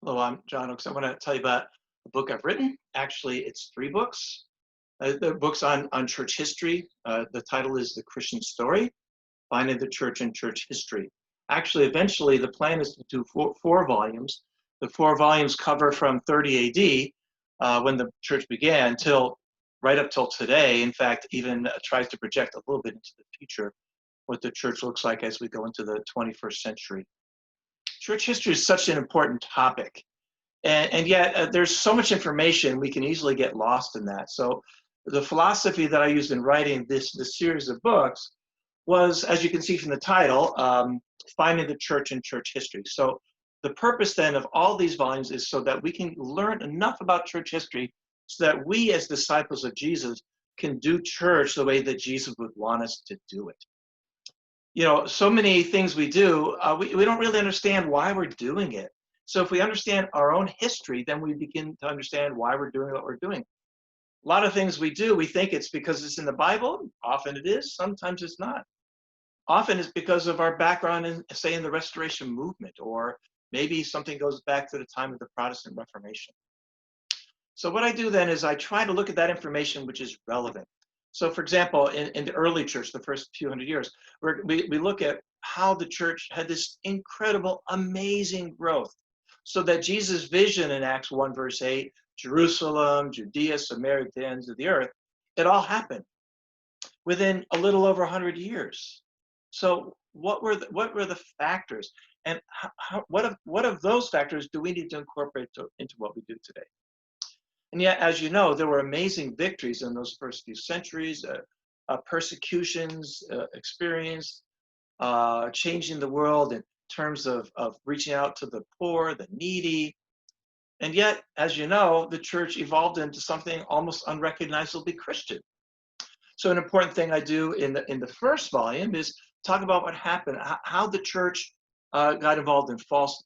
Hello, I'm John Oakes. I want to tell you about a book I've written. Actually, it's three books. The books on church history. The title is The Christian Story, Finding the Church and Church History. Actually, eventually, the plan is to do four volumes. The four volumes cover from 30 AD, when the church began, till right up till today. In fact, even tries to project a little bit into the future what the church looks like as we go into the 21st century. Church history is such an important topic. And yet there's so much information, we can easily get lost in that. So the philosophy that I used in writing this series of books was, as you can see from the title, Finding the Church and Church History. So the purpose then of all these volumes is so that we can learn enough about church history so that we as disciples of Jesus can do church the way that Jesus would want us to do it. You know, so many things we do, we don't really understand why we're doing it. So if we understand our own history, then we begin to understand why we're doing what we're doing. A lot of things we do, we think it's because it's in the Bible. Often it is, sometimes it's not. Often it's because of our background in, say, in the Restoration movement, or maybe something goes back to the time of the Protestant Reformation. So what I do then is I try to look at that information which is relevant. So for example, in the early church, the first few hundred years, we look at how the church had this incredible, amazing growth. So that Jesus' vision in Acts 1 verse 8, Jerusalem, Judea, Samaria, the ends of the earth, it all happened within a little over 100 years. So what were the factors? And what of those factors do we need to incorporate into what we do today? And yet, as you know, there were amazing victories in those first few centuries, persecutions experienced, changing the world in terms of reaching out to the poor, the needy. And yet, as you know, the church evolved into something almost unrecognizably Christian. So an important thing I do in the first volume is talk about what happened, how the church got involved in false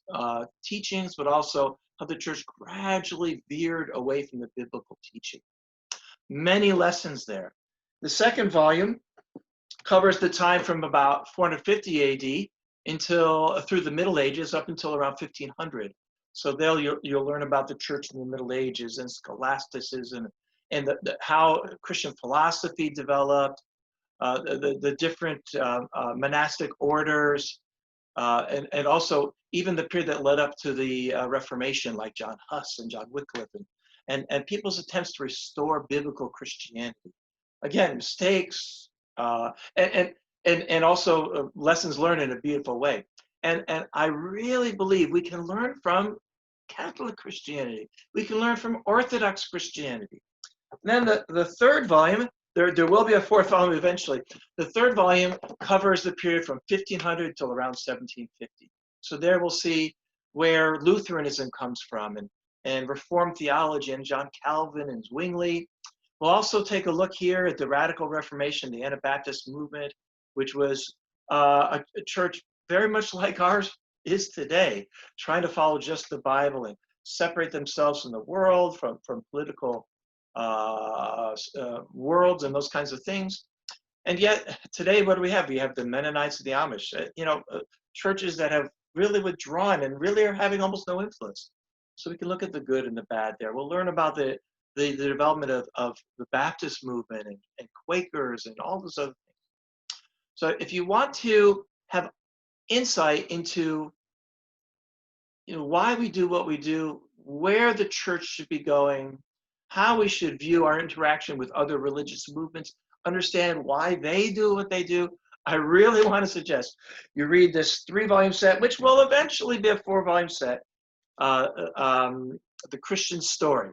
teachings, but also how the church gradually veered away from the biblical teaching. Many lessons there. The second volume covers the time from about 450 AD until through the Middle Ages up until around 1500. So you'll learn about the church in the Middle Ages and scholasticism and how Christian philosophy developed, the different monastic orders, and also even the period that led up to the Reformation, like John Huss and John Wycliffe, and people's attempts to restore biblical Christianity. Again, mistakes, and also lessons learned in a beautiful way. And I really believe we can learn from Catholic Christianity. We can learn from Orthodox Christianity. And then the third volume, there will be a fourth volume eventually. The third volume covers the period from 1500 till around 1750. So there we'll see where Lutheranism comes from and Reformed theology and John Calvin and Zwingli. We'll also take a look here at the Radical Reformation, the Anabaptist movement, which was a church very much like ours is today, trying to follow just the Bible and separate themselves from the world, from political worlds and those kinds of things. And yet today, what do we have? We have the Mennonites and the Amish, churches that have really withdrawn and really are having almost no influence. So we can look at the good and the bad there. We'll learn about the development of the Baptist movement and Quakers and all those other things. So if you want to have insight into why we do what we do, where the church should be going, how we should view our interaction with other religious movements, understand why they do what they do, I really want to suggest you read this 3-volume set, which will eventually be a 4-volume set, The Christian Story.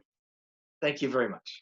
Thank you very much.